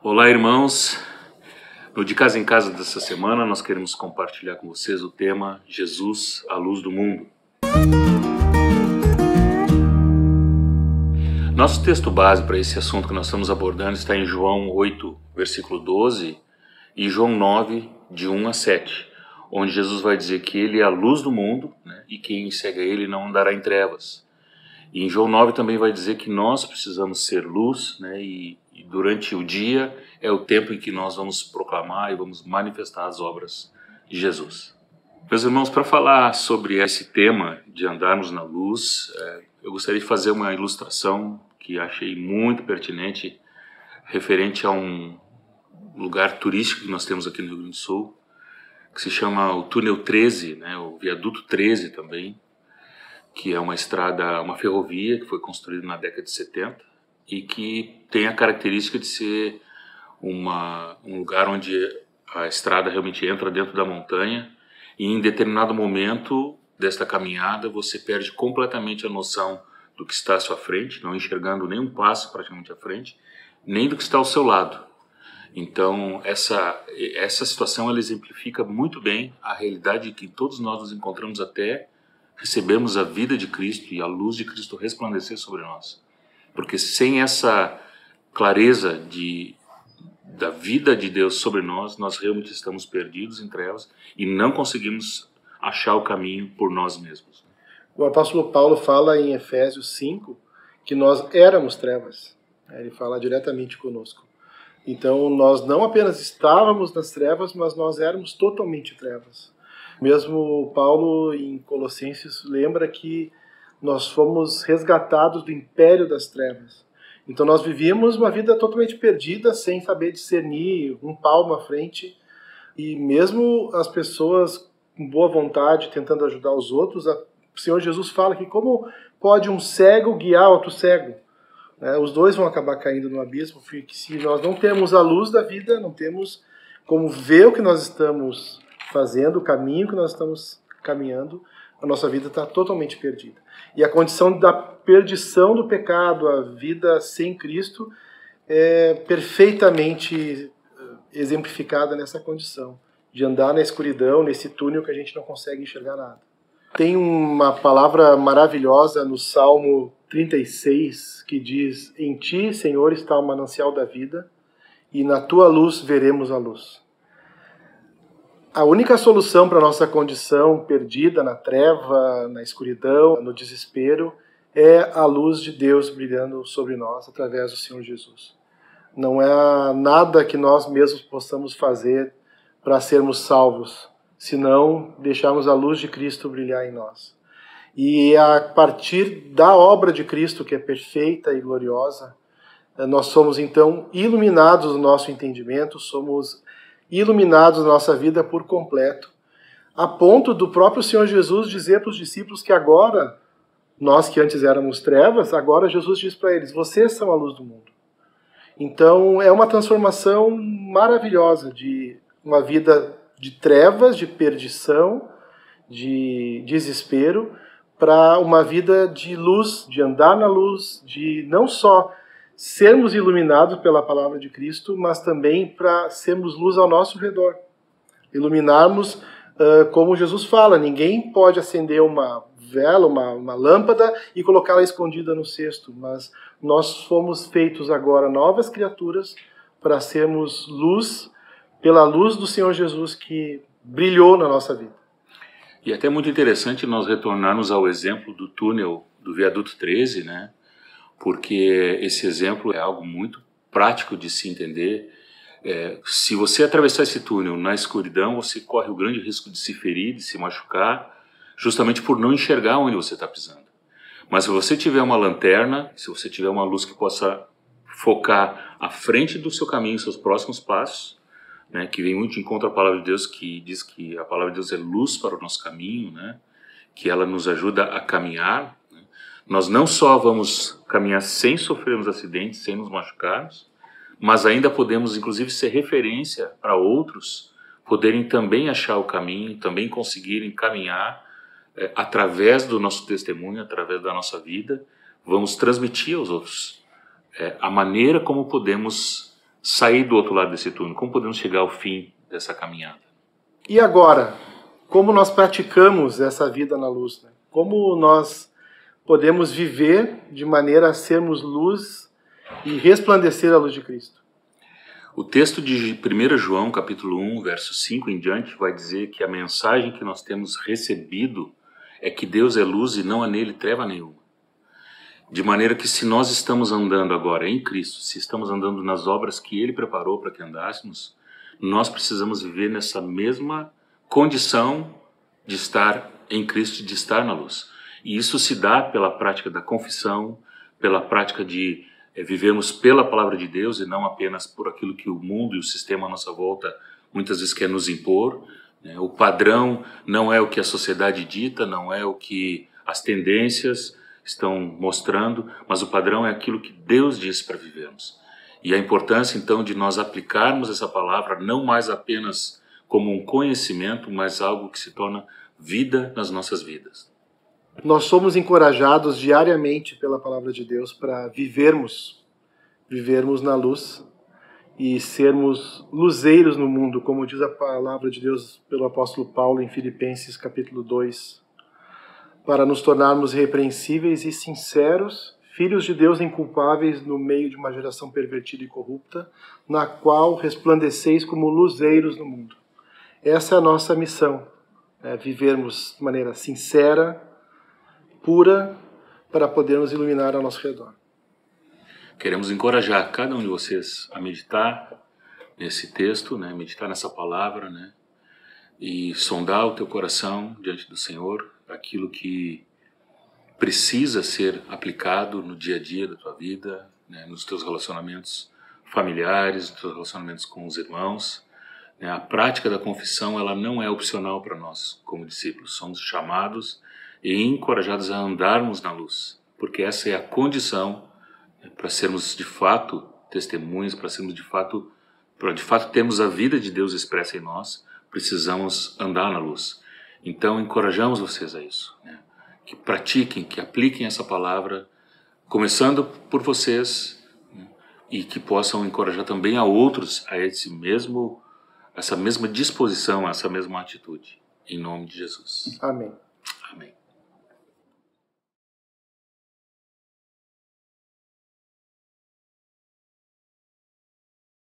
Olá, irmãos. No De Casa em Casa dessa semana, nós queremos compartilhar com vocês o tema Jesus, a luz do mundo. Nosso texto base para esse assunto que nós estamos abordando está em João 8, versículo 12 e João 9, de 1 a 7, onde Jesus vai dizer que ele é a luz do mundo, né, e quem segue a ele não andará em trevas. E em João 9 também vai dizer que nós precisamos ser luz, né, e durante o dia é o tempo em que nós vamos proclamar e vamos manifestar as obras de Jesus. Meus irmãos, para falar sobre esse tema de andarmos na luz, eu gostaria de fazer uma ilustração que achei muito pertinente, referente a um lugar turístico que nós temos aqui no Rio Grande do Sul, que se chama o Túnel 13, né, o Viaduto 13 também, que é uma estrada, uma ferrovia que foi construída na década de 70 e que tem a característica de ser um lugar onde a estrada realmente entra dentro da montanha e em determinado momento desta caminhada você perde completamente a noção do que está à sua frente, não enxergando nem um passo praticamente à frente, nem do que está ao seu lado. Então essa situação ela exemplifica muito bem a realidade de que todos nós nos encontramos até recebemos a vida de Cristo e a luz de Cristo resplandecer sobre nós. Porque sem essa clareza da vida de Deus sobre nós, nós realmente estamos perdidos em trevas e não conseguimos achar o caminho por nós mesmos. O apóstolo Paulo fala em Efésios 5 que nós éramos trevas. Ele fala diretamente conosco. Então nós não apenas estávamos nas trevas, mas nós éramos totalmente trevas. Mesmo Paulo, em Colossenses, lembra que nós fomos resgatados do império das trevas. Então nós vivíamos uma vida totalmente perdida, sem saber discernir um palmo à frente. E mesmo as pessoas com boa vontade, tentando ajudar os outros, o Senhor Jesus fala que como pode um cego guiar outro cego? Os dois vão acabar caindo no abismo, porque se nós não temos a luz da vida, não temos como ver o que nós estamos fazendo, o caminho que nós estamos caminhando, a nossa vida está totalmente perdida. E a condição da perdição do pecado, a vida sem Cristo, é perfeitamente exemplificada nessa condição, de andar na escuridão, nesse túnel que a gente não consegue enxergar nada. Tem uma palavra maravilhosa no Salmo 36, que diz: em ti, Senhor, está o manancial da vida, e na tua luz veremos a luz. A única solução para a nossa condição perdida na treva, na escuridão, no desespero, é a luz de Deus brilhando sobre nós através do Senhor Jesus. Não é nada que nós mesmos possamos fazer para sermos salvos, senão deixarmos a luz de Cristo brilhar em nós. E a partir da obra de Cristo, que é perfeita e gloriosa, nós somos então iluminados no nosso entendimento, somos iluminados na nossa vida por completo, a ponto do próprio Senhor Jesus dizer para os discípulos que agora, nós que antes éramos trevas, agora Jesus diz para eles: vocês são a luz do mundo. Então é uma transformação maravilhosa de uma vida de trevas, de perdição, de desespero, para uma vida de luz, de andar na luz, de não só sermos iluminados pela palavra de Cristo, mas também para sermos luz ao nosso redor. Iluminarmos, como Jesus fala, ninguém pode acender uma vela, uma lâmpada e colocá-la escondida no cesto, mas nós fomos feitos agora novas criaturas para sermos luz, pela luz do Senhor Jesus que brilhou na nossa vida. E até muito interessante nós retornarmos ao exemplo do túnel do Viaduto 13, né? Porque esse exemplo é algo muito prático de se entender. Se você atravessar esse túnel na escuridão, você corre o grande risco de se ferir, de se machucar, justamente por não enxergar onde você está pisando. Mas se você tiver uma lanterna, se você tiver uma luz que possa focar à frente do seu caminho, seus próximos passos, né, que vem muito em contra a palavra de Deus, que diz que a palavra de Deus é luz para o nosso caminho, né, que ela nos ajuda a caminhar. Nós não só vamos caminhar sem sofrermos acidentes, sem nos machucarmos, mas ainda podemos, inclusive, ser referência para outros poderem também achar o caminho, também conseguirem caminhar através do nosso testemunho, através da nossa vida. Vamos transmitir aos outros a maneira como podemos sair do outro lado desse túnel? Como podemos chegar ao fim dessa caminhada? E agora, como nós praticamos essa vida na luz, né? Como nós podemos viver de maneira a sermos luz e resplandecer a luz de Cristo? O texto de 1 João, capítulo 1, verso 5 em diante, vai dizer que a mensagem que nós temos recebido é que Deus é luz e não há nele treva nenhuma. De maneira que se nós estamos andando agora em Cristo, se estamos andando nas obras que Ele preparou para que andássemos, nós precisamos viver nessa mesma condição de estar em Cristo, de estar na luz. E isso se dá pela prática da confissão, pela prática de vivermos pela palavra de Deus e não apenas por aquilo que o mundo e o sistema à nossa volta muitas vezes quer nos impor. O padrão não é o que a sociedade dita, não é o que as tendências estão mostrando, mas o padrão é aquilo que Deus diz para vivermos. E a importância então de nós aplicarmos essa palavra não mais apenas como um conhecimento, mas algo que se torna vida nas nossas vidas. Nós somos encorajados diariamente pela palavra de Deus para vivermos na luz e sermos luzeiros no mundo, como diz a palavra de Deus pelo apóstolo Paulo em Filipenses capítulo 2, para nos tornarmos irrepreensíveis e sinceros, filhos de Deus inculpáveis no meio de uma geração pervertida e corrupta, na qual resplandeceis como luzeiros no mundo. Essa é a nossa missão, vivermos de maneira sincera, pura, para podermos iluminar ao nosso redor. Queremos encorajar cada um de vocês a meditar nesse texto, meditar nessa palavra, e sondar o teu coração diante do Senhor, aquilo que precisa ser aplicado no dia a dia da tua vida, nos teus relacionamentos familiares, nos teus relacionamentos com os irmãos. A prática da confissão, ela não é opcional para nós como discípulos, somos chamados e encorajados a andarmos na luz, porque essa é a condição para sermos de fato testemunhas, para sermos de fato termos a vida de Deus expressa em nós, precisamos andar na luz. Então encorajamos vocês a isso, que pratiquem, que apliquem essa palavra, começando por vocês, e que possam encorajar também a outros a essa mesma disposição, a essa mesma atitude, em nome de Jesus. Amém. Amém.